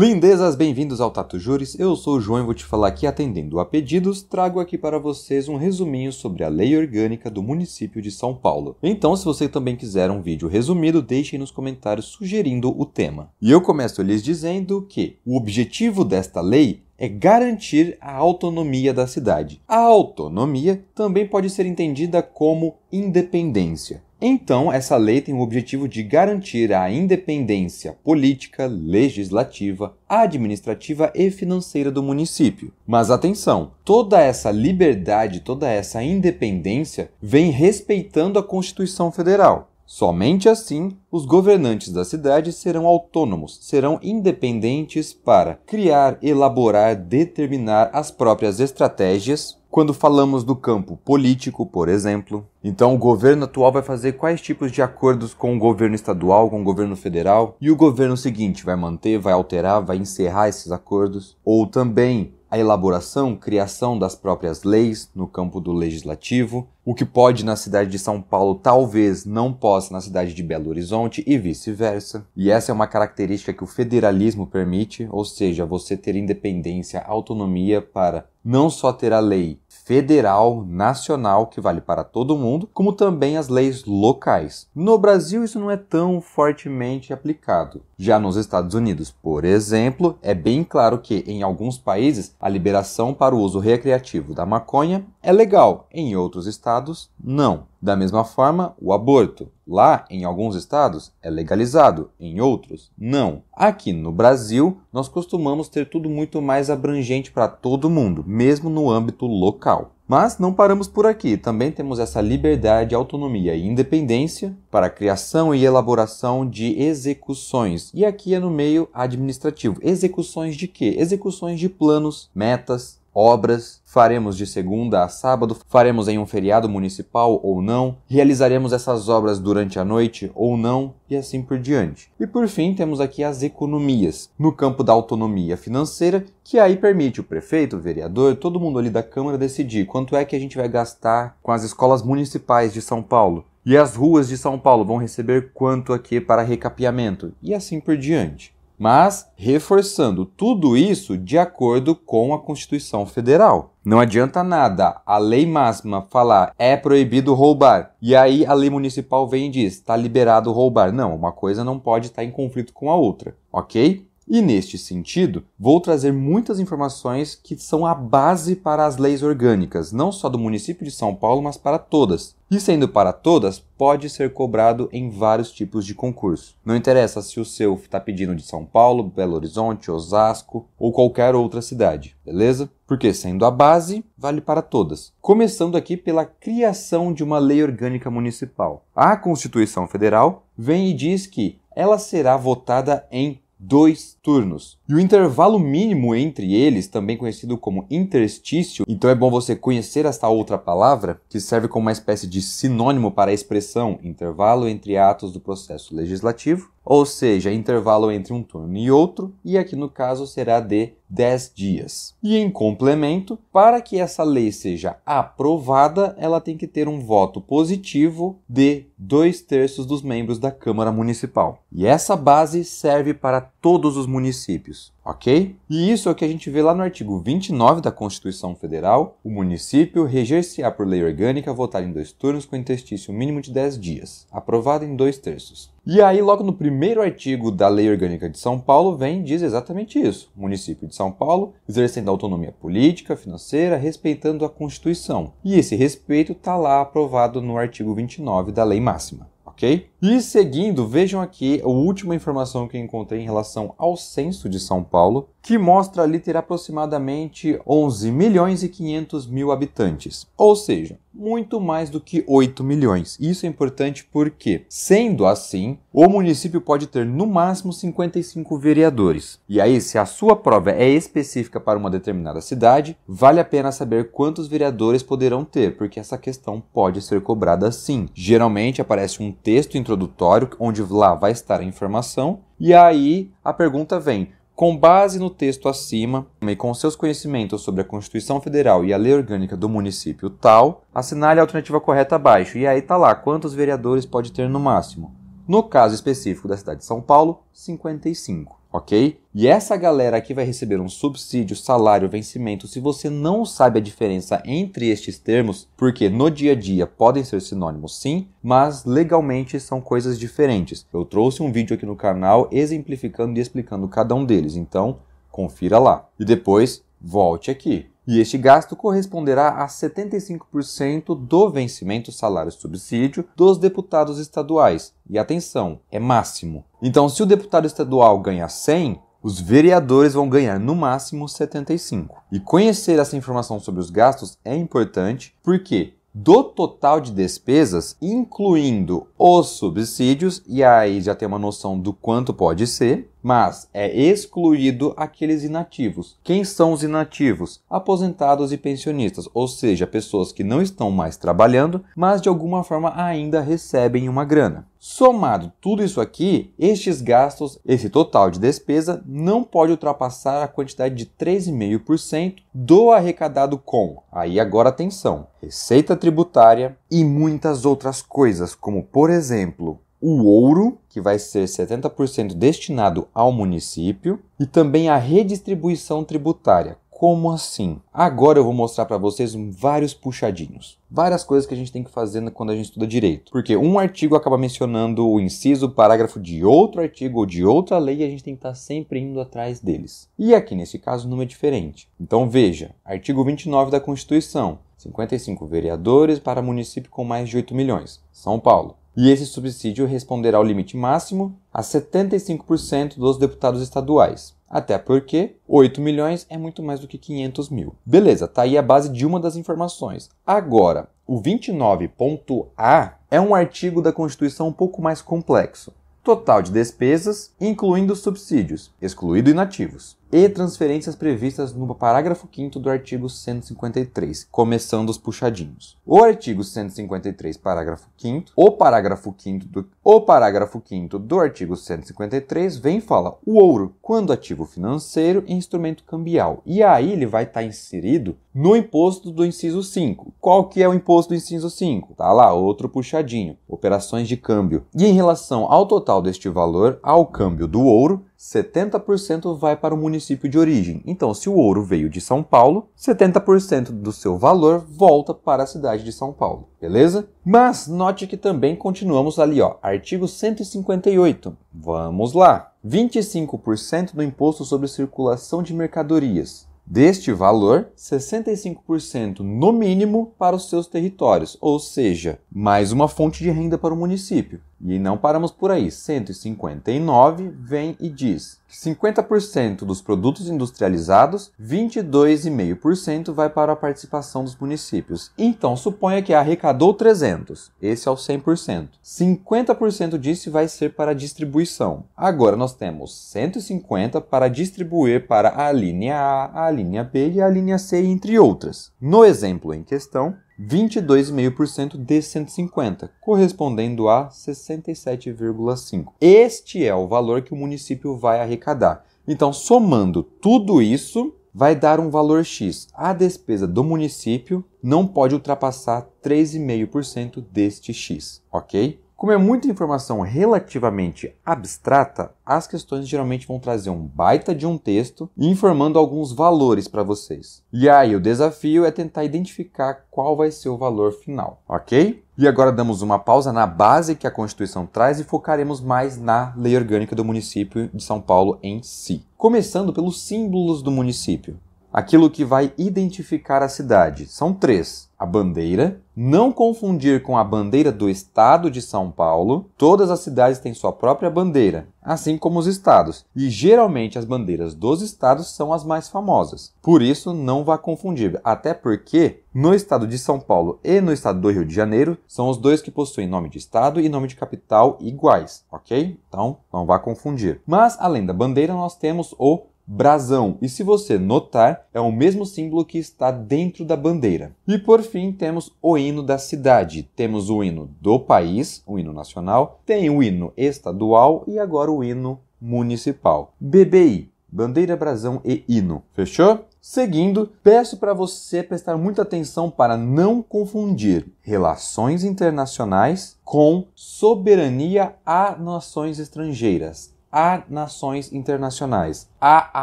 Lindezas, bem-vindos ao Tato Juris, eu sou o João e vou te falar que, atendendo a pedidos, trago aqui para vocês um resuminho sobre a Lei Orgânica do município de São Paulo. Então, se você também quiser um vídeo resumido, deixem nos comentários sugerindo o tema. E eu começo lhes dizendo que o objetivo desta lei é garantir a autonomia da cidade. A autonomia também pode ser entendida como independência. Então, essa lei tem o objetivo de garantir a independência política, legislativa, administrativa e financeira do município. Mas atenção, toda essa liberdade, toda essa independência vem respeitando a Constituição Federal. Somente assim, os governantes da cidade serão autônomos, serão independentes para criar, elaborar, determinar as próprias estratégias. Quando falamos do campo político, por exemplo, então o governo atual vai fazer quais tipos de acordos com o governo estadual, com o governo federal, e o governo seguinte vai manter, vai alterar, vai encerrar esses acordos, ou também a elaboração, criação das próprias leis no campo do legislativo, o que pode na cidade de São Paulo talvez não possa na cidade de Belo Horizonte e vice-versa. E essa é uma característica que o federalismo permite, ou seja, você ter independência, autonomia para não só ter a lei federal, nacional, que vale para todo mundo, como também as leis locais. No Brasil, isso não é tão fortemente aplicado. Já nos Estados Unidos, por exemplo, é bem claro que em alguns países a liberação para o uso recreativo da maconha é legal, em outros estados, não. Da mesma forma, o aborto. Lá, em alguns estados, é legalizado, em outros, não. Aqui no Brasil, nós costumamos ter tudo muito mais abrangente para todo mundo, mesmo no âmbito local. Mas não paramos por aqui, também temos essa liberdade, autonomia e independência para a criação e elaboração de execuções. E aqui é no meio administrativo. Execuções de quê? Execuções de planos, metas, obras, faremos de segunda a sábado, faremos em um feriado municipal ou não, realizaremos essas obras durante a noite ou não, e assim por diante. E por fim, temos aqui as economias, no campo da autonomia financeira, que aí permite o prefeito, o vereador, todo mundo ali da Câmara decidir quanto é que a gente vai gastar com as escolas municipais de São Paulo. E as ruas de São Paulo vão receber quanto aqui para recapeamento, e assim por diante. Mas reforçando tudo isso de acordo com a Constituição Federal. Não adianta nada a lei máxima falar é proibido roubar, e aí a lei municipal vem e diz está liberado roubar. Não, uma coisa não pode estar em conflito com a outra, ok? E neste sentido, vou trazer muitas informações que são a base para as leis orgânicas, não só do município de São Paulo, mas para todas. E sendo para todas, pode ser cobrado em vários tipos de concurso. Não interessa se o seu está pedindo de São Paulo, Belo Horizonte, Osasco ou qualquer outra cidade, beleza? Porque sendo a base, vale para todas. Começando aqui pela criação de uma lei orgânica municipal. A Constituição Federal vem e diz que ela será votada em 2 turnos. E o intervalo mínimo entre eles, também conhecido como interstício, então é bom você conhecer esta outra palavra, que serve como uma espécie de sinônimo para a expressão intervalo entre atos do processo legislativo, ou seja, intervalo entre um turno e outro, e aqui no caso será de 10 dias. E em complemento, para que essa lei seja aprovada, ela tem que ter um voto positivo de 2/3 dos membros da Câmara Municipal. E essa base serve para todos os municípios, ok? E isso é o que a gente vê lá no artigo 29 da Constituição Federal. O município reger-se-á por lei orgânica votar em 2 turnos com interstício mínimo de 10 dias, aprovado em 2/3. E aí, logo no primeiro artigo da Lei Orgânica de São Paulo, vem e diz exatamente isso. O município de São Paulo exercendo autonomia política, financeira, respeitando a Constituição. E esse respeito está lá aprovado no artigo 29 da Lei Máxima. Ok? E seguindo, vejam aqui a última informação que eu encontrei em relação ao censo de São Paulo, que mostra ali ter aproximadamente 11.500.000 habitantes. Ou seja, muito mais do que 8 milhões. Isso é importante porque, sendo assim, o município pode ter no máximo 55 vereadores. E aí, se a sua prova é específica para uma determinada cidade, vale a pena saber quantos vereadores poderão ter, porque essa questão pode ser cobrada sim. Geralmente aparece um texto introdutório, onde lá vai estar a informação, e aí a pergunta vem: com base no texto acima e com seus conhecimentos sobre a Constituição Federal e a Lei Orgânica do município tal, assinale a alternativa correta abaixo. E aí tá lá, quantos vereadores pode ter no máximo? No caso específico da cidade de São Paulo, 55. ok? E essa galera aqui vai receber um subsídio, salário, vencimento. Se você não sabe a diferença entre estes termos, porque no dia a dia podem ser sinônimos sim, mas legalmente são coisas diferentes. Eu trouxe um vídeo aqui no canal exemplificando e explicando cada um deles, então confira lá. E depois volte aqui. E este gasto corresponderá a 75% do vencimento salário-subsídio dos deputados estaduais. E atenção, é máximo. Então, se o deputado estadual ganha 100, os vereadores vão ganhar no máximo 75. E conhecer essa informação sobre os gastos é importante porque do total de despesas, incluindo os subsídios, e aí já tem uma noção do quanto pode ser, mas é excluído aqueles inativos. Quem são os inativos? Aposentados e pensionistas, ou seja, pessoas que não estão mais trabalhando, mas de alguma forma ainda recebem uma grana. Somado tudo isso aqui, estes gastos, esse total de despesa, não pode ultrapassar a quantidade de 3,5% do arrecadado com, aí agora atenção, receita tributária e muitas outras coisas, como por exemplo, o ouro, que vai ser 70% destinado ao município, e também a redistribuição tributária. Como assim? Agora eu vou mostrar para vocês vários puxadinhos. Várias coisas que a gente tem que fazer quando a gente estuda direito. Porque um artigo acaba mencionando o inciso, o parágrafo de outro artigo ou de outra lei e a gente tem que estar sempre indo atrás deles. E aqui nesse caso não é diferente. Então veja, artigo 29 da Constituição. 55 vereadores para município com mais de 8 milhões. São Paulo. E esse subsídio responderá ao limite máximo a 75% dos deputados estaduais. Até porque 8 milhões é muito mais do que 500 mil. Beleza, tá aí a base de uma das informações. Agora, o 29.A é um artigo da Constituição um pouco mais complexo. Total de despesas, incluindo subsídios, excluído inativos, e transferências previstas no parágrafo 5º do artigo 153, começando os puxadinhos. O artigo 153, parágrafo 5º, o parágrafo 5º do artigo 153 vem e fala o ouro, quando ativo financeiro e instrumento cambial. E aí ele vai estar inserido no imposto do inciso 5. Qual que é o imposto do inciso 5? Tá lá, outro puxadinho, operações de câmbio. E em relação ao total deste valor, ao câmbio do ouro, 70% vai para o município de origem. Então, se o ouro veio de São Paulo, 70% do seu valor volta para a cidade de São Paulo. Beleza? Mas note que também continuamos ali, ó, artigo 158. Vamos lá. 25% do imposto sobre circulação de mercadorias. Deste valor, 65% no mínimo para os seus territórios, ou seja, mais uma fonte de renda para o município. E não paramos por aí, 159 vem e diz que 50% dos produtos industrializados, 22,5% vai para a participação dos municípios. Então, suponha que arrecadou 300, esse é o 100%. 50% disso vai ser para a distribuição. Agora nós temos 150 para distribuir para a linha A, a linha B e a linha C, entre outras. No exemplo em questão, 22,5% de 150, correspondendo a 67,5%. Este é o valor que o município vai arrecadar. Então, somando tudo isso, vai dar um valor X. A despesa do município não pode ultrapassar 3,5% deste X, ok? Como é muita informação relativamente abstrata, as questões geralmente vão trazer um baita de um texto informando alguns valores para vocês. E aí o desafio é tentar identificar qual vai ser o valor final, ok? E agora damos uma pausa na base que a Constituição traz e focaremos mais na lei orgânica do município de São Paulo em si. Começando pelos símbolos do município. Aquilo que vai identificar a cidade. São 3. A bandeira, não confundir com a bandeira do estado de São Paulo. Todas as cidades têm sua própria bandeira, assim como os estados. E geralmente as bandeiras dos estados são as mais famosas. Por isso, não vá confundir. Até porque no estado de São Paulo e no estado do Rio de Janeiro, são os dois que possuem nome de estado e nome de capital iguais, ok? Então, não vá confundir. Mas, além da bandeira, nós temos o brasão, e se você notar, é o mesmo símbolo que está dentro da bandeira. E por fim, temos o hino da cidade. Temos o hino do país, o hino nacional, tem o hino estadual e agora o hino municipal. BBI, bandeira, brasão e hino. Fechou? Seguindo, peço para você prestar muita atenção para não confundir relações internacionais com soberania a nações estrangeiras. há nações internacionais, há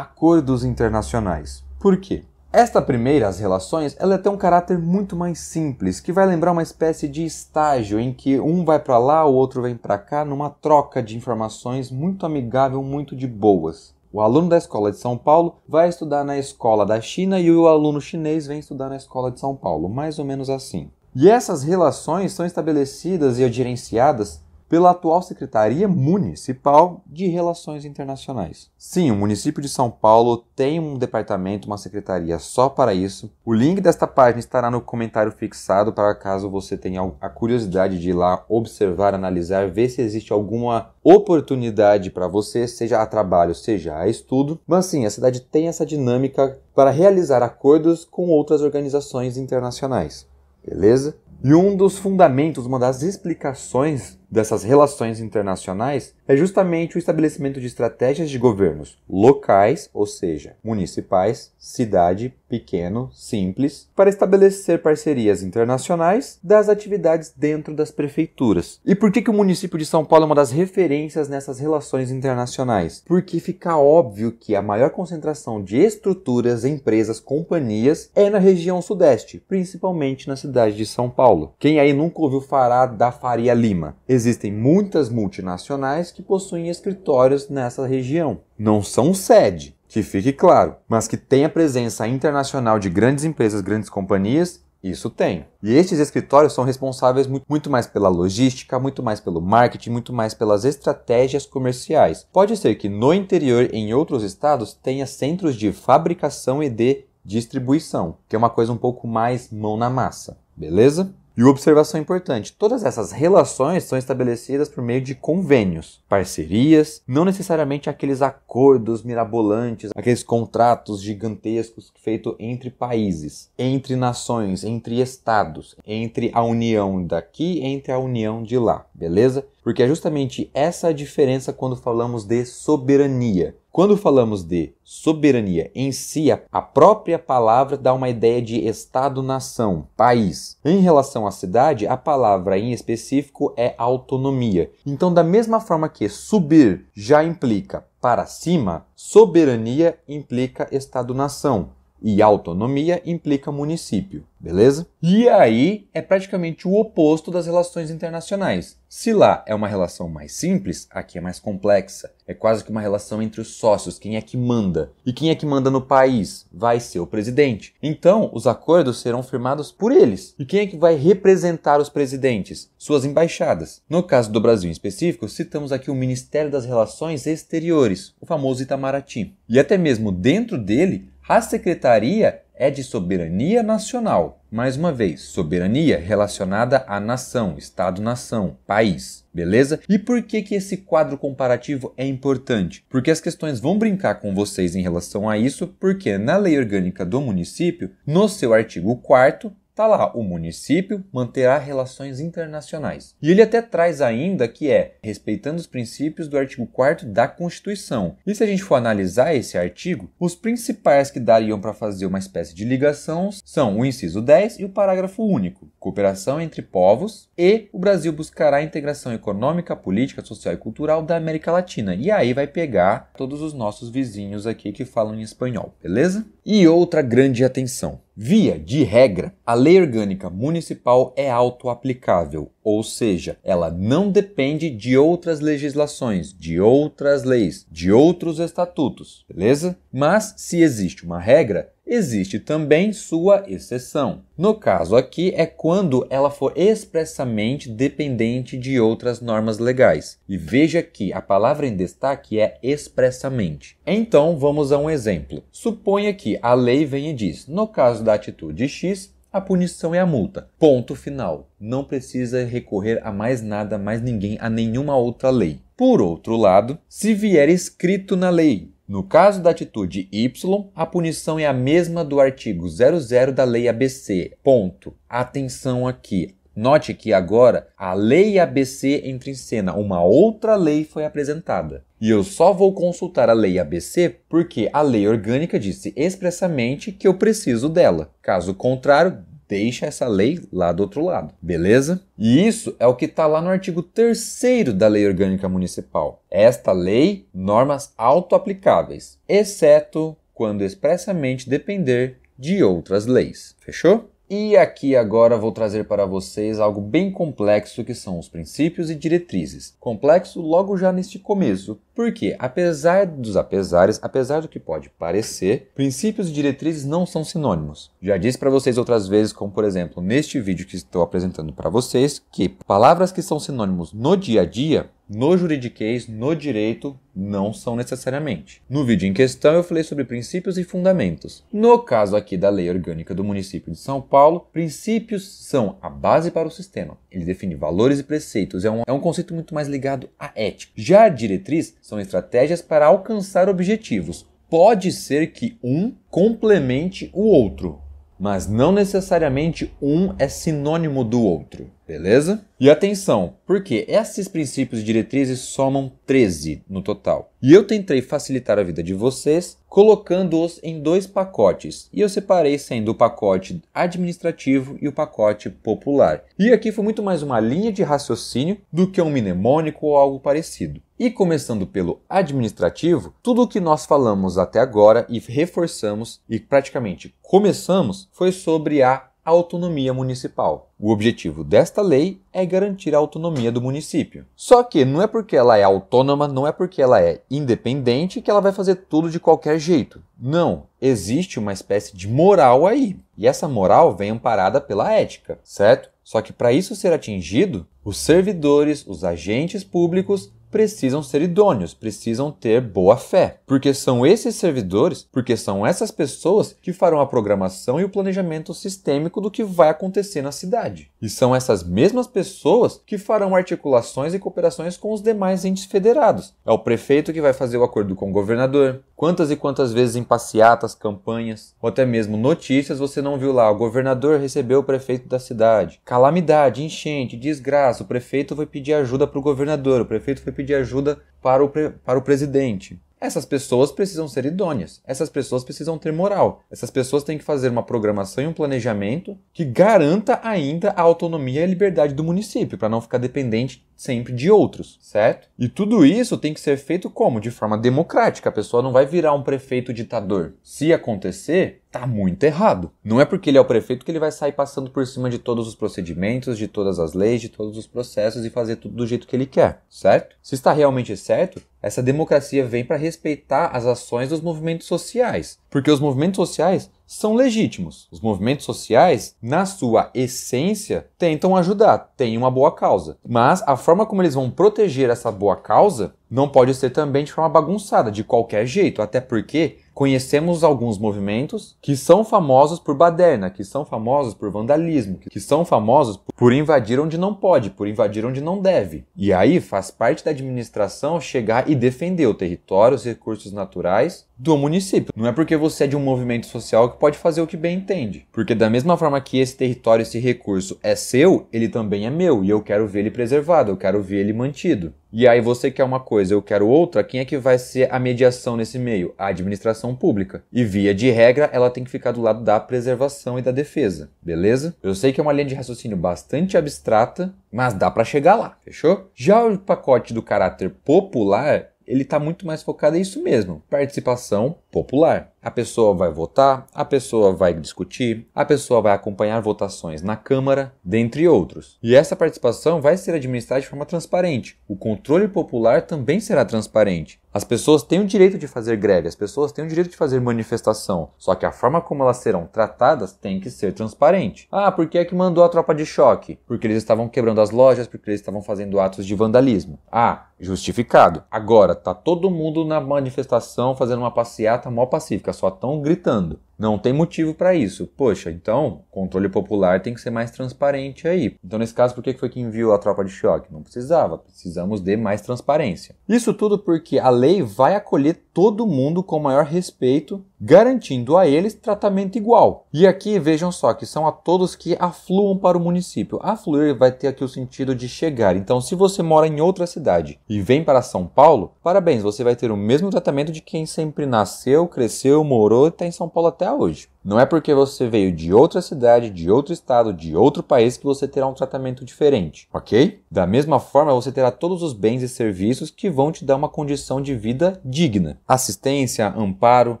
acordos internacionais. Por quê? Esta primeira, as relações, ela tem um caráter muito mais simples, que vai lembrar uma espécie de estágio em que um vai para lá, o outro vem para cá, numa troca de informações muito amigável, muito de boas. O aluno da escola de São Paulo vai estudar na escola da China e o aluno chinês vem estudar na escola de São Paulo, mais ou menos assim. E essas relações são estabelecidas e gerenciadas pela atual Secretaria Municipal de Relações Internacionais. Sim, o município de São Paulo tem um departamento, uma secretaria só para isso. O link desta página estará no comentário fixado para caso você tenha a curiosidade de ir lá observar, analisar, ver se existe alguma oportunidade para você, seja a trabalho, seja a estudo. Mas sim, a cidade tem essa dinâmica para realizar acordos com outras organizações internacionais. Beleza? E um dos fundamentos, uma das explicações dessas relações internacionais é justamente o estabelecimento de estratégias de governos locais, ou seja, municipais, cidade, pequeno, simples, para estabelecer parcerias internacionais das atividades dentro das prefeituras. E por que o município de São Paulo é uma das referências nessas relações internacionais? Porque fica óbvio que a maior concentração de estruturas, empresas, companhias é na região sudeste, principalmente na cidade de São Paulo. Quem aí nunca ouviu falar da Faria Lima? Existem muitas multinacionais que possuem escritórios nessa região. Não são sede, que fique claro, mas que tem a presença internacional de grandes empresas, grandes companhias, isso tem. E estes escritórios são responsáveis muito mais pela logística, muito mais pelo marketing, muito mais pelas estratégias comerciais. Pode ser que no interior, em outros estados, tenha centros de fabricação e de distribuição, que é uma coisa um pouco mais mão na massa, beleza? E uma observação importante, todas essas relações são estabelecidas por meio de convênios, parcerias, não necessariamente aqueles acordos mirabolantes, aqueles contratos gigantescos feitos entre países, entre nações, entre estados, entre a união daqui, entre a união de lá, beleza? Porque é justamente essa a diferença quando falamos de soberania. Quando falamos de soberania em si, a própria palavra dá uma ideia de Estado-nação, país. Em relação à cidade, a palavra em específico é autonomia. Então, da mesma forma que subir já implica para cima, soberania implica Estado-nação. E autonomia implica município, beleza? E aí é praticamente o oposto das relações internacionais. Se lá é uma relação mais simples, aqui é mais complexa. É quase que uma relação entre os sócios, quem é que manda. E quem é que manda no país? Vai ser o presidente. Então, os acordos serão firmados por eles. E quem é que vai representar os presidentes? Suas embaixadas. No caso do Brasil em específico, citamos aqui o Ministério das Relações Exteriores, o famoso Itamaraty. E até mesmo dentro dele, a secretaria é de soberania nacional. Mais uma vez, soberania relacionada à nação, Estado-nação, país. Beleza? E por que esse quadro comparativo é importante? Porque as questões vão brincar com vocês em relação a isso, porque na Lei Orgânica do Município, no seu artigo 4º, tá lá, o município manterá relações internacionais. E ele até traz ainda que respeitando os princípios do artigo 4º da Constituição. E se a gente for analisar esse artigo, os principais que dariam para fazer uma espécie de ligação são o inciso 10 e o parágrafo único. Cooperação entre povos e o Brasil buscará a integração econômica, política, social e cultural da América Latina. E aí vai pegar todos os nossos vizinhos aqui que falam em espanhol, beleza? E outra grande atenção. Via de regra, a Lei Orgânica Municipal é auto-aplicável, ou seja, ela não depende de outras legislações, de outras leis, de outros estatutos, beleza? Mas, se existe uma regra, existe também sua exceção. No caso aqui é quando ela for expressamente dependente de outras normas legais. E veja que a palavra em destaque é expressamente. Então vamos a um exemplo. Suponha que a lei vem e diz, no caso da atitude X, a punição é a multa. Ponto final. Não precisa recorrer a mais nada, mais ninguém, a nenhuma outra lei. Por outro lado, se vier escrito na lei, no caso da atitude Y, a punição é a mesma do artigo 00 da Lei ABC. Ponto. Atenção aqui. Note que agora a Lei ABC entra em cena, uma outra lei foi apresentada. E eu só vou consultar a Lei ABC porque a Lei Orgânica disse expressamente que eu preciso dela. Caso contrário, deixa essa lei lá do outro lado, beleza? E isso é o que está lá no artigo 3º da Lei Orgânica Municipal. Esta lei, normas autoaplicáveis, exceto quando expressamente depender de outras leis. Fechou? E aqui agora vou trazer para vocês algo bem complexo que são os princípios e diretrizes. Complexo logo já neste começo, porque apesar dos apesares, apesar do que pode parecer, princípios e diretrizes não são sinônimos. Já disse para vocês outras vezes, como por exemplo neste vídeo que estou apresentando para vocês, que palavras que são sinônimos no dia a dia, no juridiquês, no direito, não são necessariamente. No vídeo em questão eu falei sobre princípios e fundamentos. No caso aqui da Lei Orgânica do Município de São Paulo, princípios são a base para o sistema. Ele define valores e preceitos, é um conceito muito mais ligado à ética. Já a diretriz são estratégias para alcançar objetivos. Pode ser que um complemente o outro, mas não necessariamente um é sinônimo do outro, beleza? E atenção, porque esses princípios e diretrizes somam 13 no total. E eu tentei facilitar a vida de vocês colocando-os em 2 pacotes. E eu separei sendo o pacote administrativo e o pacote popular. E aqui foi muito mais uma linha de raciocínio do que um mnemônico ou algo parecido. E começando pelo administrativo, tudo o que nós falamos até agora e reforçamos e praticamente começamos foi sobre a autonomia municipal. O objetivo desta lei é garantir a autonomia do município. Só que não é porque ela é autônoma, não é porque ela é independente que ela vai fazer tudo de qualquer jeito. Não, existe uma espécie de moral aí. E essa moral vem amparada pela ética, certo? Só que para isso ser atingido, os servidores, os agentes públicos precisam ser idôneos, precisam ter boa fé, porque são esses servidores, porque são essas pessoas que farão a programação e o planejamento sistêmico do que vai acontecer na cidade. E são essas mesmas pessoas que farão articulações e cooperações com os demais entes federados. É o prefeito que vai fazer o acordo com o governador. Quantas e quantas vezes em passeatas, campanhas, ou até mesmo notícias você não viu lá, o governador recebeu o prefeito da cidade. Calamidade, enchente, desgraça, o prefeito foi pedir ajuda para o governador, o prefeito foi pedir ajuda para o presidente. Essas pessoas precisam ser idôneas, essas pessoas precisam ter moral, essas pessoas têm que fazer uma programação e um planejamento que garanta ainda a autonomia e a liberdade do município, para não ficar dependente sempre de outros, certo? E tudo isso tem que ser feito como? De forma democrática, a pessoa não vai virar um prefeito ditador. Se acontecer, tá muito errado. Não é porque ele é o prefeito que ele vai sair passando por cima de todos os procedimentos, de todas as leis, de todos os processos e fazer tudo do jeito que ele quer, certo? Se está realmente certo, essa democracia vem para respeitar as ações dos movimentos sociais, porque os movimentos sociais são legítimos. Os movimentos sociais, na sua essência, tentam ajudar, têm uma boa causa. Mas a forma como eles vão proteger essa boa causa não pode ser também de forma bagunçada, de qualquer jeito, até porque conhecemos alguns movimentos que são famosos por baderna, que são famosos por vandalismo, que são famosos por invadir onde não pode, por invadir onde não deve. E aí faz parte da administração chegar e defender o território, os recursos naturais do município. Não é porque você é de um movimento social que pode fazer o que bem entende. Porque da mesma forma que esse território, esse recurso é seu, ele também é meu. E eu quero ver ele preservado, eu quero ver ele mantido. E aí você quer uma coisa, eu quero outra, quem é que vai ser a mediação nesse meio? A administração pública. E via de regra, ela tem que ficar do lado da preservação e da defesa, beleza? Eu sei que é uma linha de raciocínio bastante abstrata, mas dá pra chegar lá, fechou? Já o pacote do caráter popular, ele tá muito mais focado em isso mesmo, participação popular. A pessoa vai votar, a pessoa vai discutir, a pessoa vai acompanhar votações na Câmara, dentre outros. E essa participação vai ser administrada de forma transparente. O controle popular também será transparente. As pessoas têm o direito de fazer greve, as pessoas têm o direito de fazer manifestação, só que a forma como elas serão tratadas tem que ser transparente. Ah, por que é que mandou a tropa de choque? Porque eles estavam quebrando as lojas, porque eles estavam fazendo atos de vandalismo. Ah, justificado. Agora, tá todo mundo na manifestação fazendo uma passeata mó pacífica, só estão gritando. Não tem motivo para isso. Poxa, então, controle popular tem que ser mais transparente aí. Então, nesse caso, por que foi que enviou a tropa de choque? Não precisava. Precisamos de mais transparência. Isso tudo porque a lei vai acolher todo mundo com maior respeito, garantindo a eles tratamento igual. E aqui, vejam só, que são a todos que afluam para o município. Afluir vai ter aqui o sentido de chegar. Então, se você mora em outra cidade e vem para São Paulo, parabéns, você vai ter o mesmo tratamento de quem sempre nasceu, cresceu, morou e está em São Paulo até até hoje. Não é porque você veio de outra cidade, de outro estado, de outro país que você terá um tratamento diferente, ok? Da mesma forma, você terá todos os bens e serviços que vão te dar uma condição de vida digna. Assistência, amparo,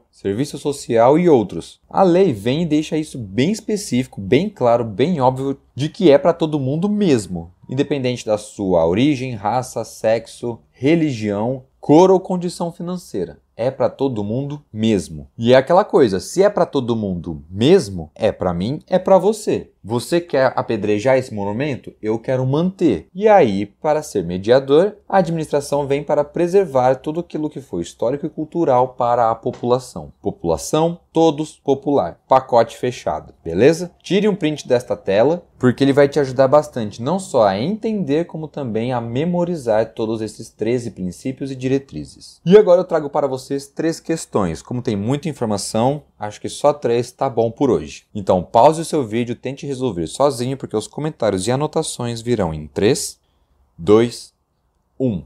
serviço social e outros. A lei vem e deixa isso bem específico, bem claro, bem óbvio de que é para todo mundo mesmo, independente da sua origem, raça, sexo, religião, cor ou condição financeira. É para todo mundo mesmo. E é aquela coisa, se é para todo mundo mesmo, é para mim, é para você. Você quer apedrejar esse monumento? Eu quero manter. E aí, para ser mediador, a administração vem para preservar tudo aquilo que foi histórico e cultural para a população. População, todos, popular. Pacote fechado, beleza? Tire um print desta tela, porque ele vai te ajudar bastante, não só a entender, como também a memorizar todos esses 13 princípios e diretrizes. E agora eu trago para vocês 3 questões. Como tem muita informação, acho que só 3 tá bom por hoje. Então pause o seu vídeo, tente resolver sozinho, porque os comentários e anotações virão em 3, 2, 1.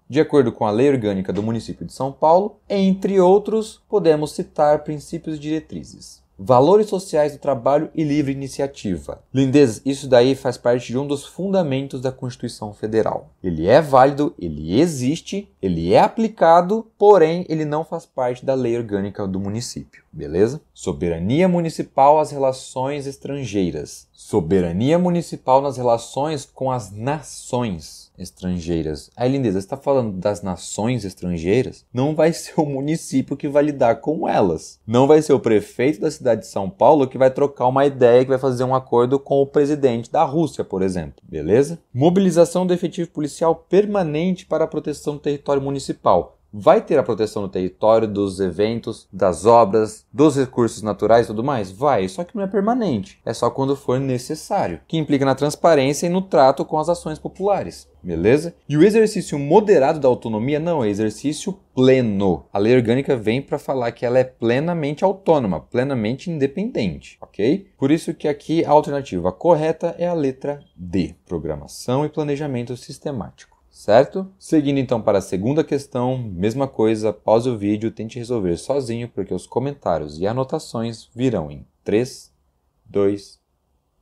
De acordo com a Lei Orgânica do Município de São Paulo, entre outros, podemos citar princípios e diretrizes. Valores sociais do trabalho e livre iniciativa. Lindez, isso daí faz parte de um dos fundamentos da Constituição Federal. Ele é válido, ele existe, ele é aplicado, porém ele não faz parte da lei orgânica do município, beleza? Soberania municipal às relações estrangeiras. Soberania municipal nas relações com as nações estrangeiras. Aí, lindeza, você está falando das nações estrangeiras? Não vai ser o município que vai lidar com elas. Não vai ser o prefeito da cidade de São Paulo que vai trocar uma ideia, que vai fazer um acordo com o presidente da Rússia, por exemplo. Beleza? Mobilização do efetivo policial permanente para a proteção do território municipal. Vai ter a proteção do território, dos eventos, das obras, dos recursos naturais e tudo mais? Vai, só que não é permanente. É só quando for necessário, que implica na transparência e no trato com as ações populares. Beleza? E o exercício moderado da autonomia não, é exercício pleno. A lei orgânica vem para falar que ela é plenamente autônoma, plenamente independente, ok? Por isso que aqui a alternativa correta é a letra D, programação e planejamento sistemático. Certo? Seguindo então para a segunda questão, mesma coisa, pause o vídeo, tente resolver sozinho, porque os comentários e anotações virão em 3, 2,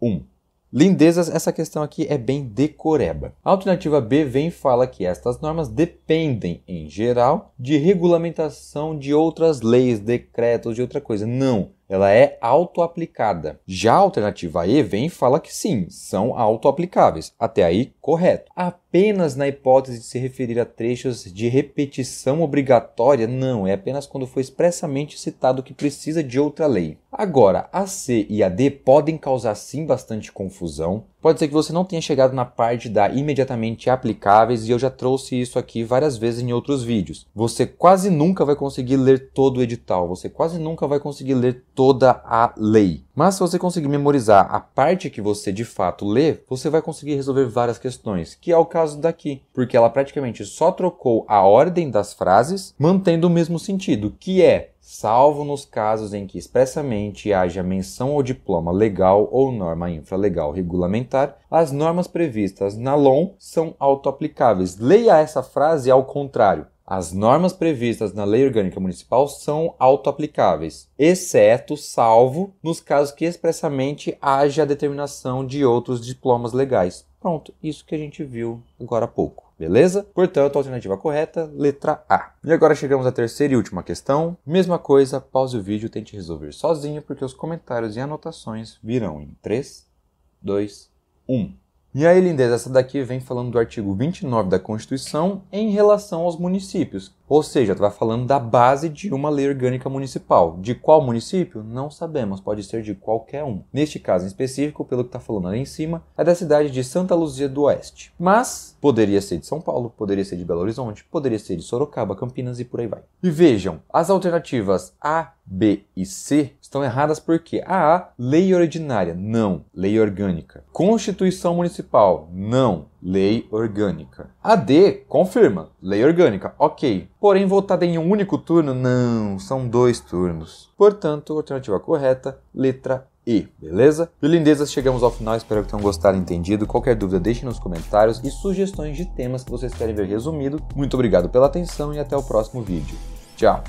1. Lindezas, essa questão aqui é bem decoreba. A alternativa B vem e fala que estas normas dependem, em geral, de regulamentação de outras leis, decretos, de outra coisa. Não, ela é autoaplicada. Já a alternativa E vem e fala que sim, são autoaplicáveis. Até aí, correto. Apenas na hipótese de se referir a trechos de repetição obrigatória, não, é apenas quando foi expressamente citado que precisa de outra lei. Agora, a C e a D podem causar sim bastante confusão. Pode ser que você não tenha chegado na parte da imediatamente aplicáveis e eu já trouxe isso aqui várias vezes em outros vídeos. Você quase nunca vai conseguir ler todo o edital, você quase nunca vai conseguir ler toda a lei. Mas se você conseguir memorizar a parte que você de fato lê, você vai conseguir resolver várias questões, que é o caso daqui, porque ela praticamente só trocou a ordem das frases, mantendo o mesmo sentido, que é: salvo nos casos em que expressamente haja menção ao diploma legal ou norma infralegal regulamentar, as normas previstas na LOM são autoaplicáveis. Leia essa frase ao contrário. As normas previstas na Lei Orgânica Municipal são autoaplicáveis, exceto, salvo, nos casos que expressamente haja a determinação de outros diplomas legais. Pronto, isso que a gente viu agora há pouco. Beleza? Portanto, a alternativa correta, letra A. E agora chegamos à terceira e última questão. Mesma coisa, pause o vídeo e tente resolver sozinho, porque os comentários e anotações virão em 3, 2, 1. E aí, lindeza, essa daqui vem falando do artigo 29 da Constituição em relação aos municípios. Ou seja, vai falando da base de uma lei orgânica municipal. De qual município? Não sabemos, pode ser de qualquer um. Neste caso em específico, pelo que está falando ali em cima, é da cidade de Santa Luzia do Oeste. Mas poderia ser de São Paulo, poderia ser de Belo Horizonte, poderia ser de Sorocaba, Campinas e por aí vai. E vejam, as alternativas A, B e C estão erradas porque A, lei ordinária, não, lei orgânica. Constituição municipal, não, lei orgânica. A D, confirma, lei orgânica, ok. Porém, votada em um único turno, não, são 2 turnos. Portanto, a alternativa correta, letra E, beleza? E lindezas, chegamos ao final, espero que tenham gostado e entendido. Qualquer dúvida, deixe nos comentários e sugestões de temas que vocês querem ver resumido. Muito obrigado pela atenção e até o próximo vídeo. Tchau!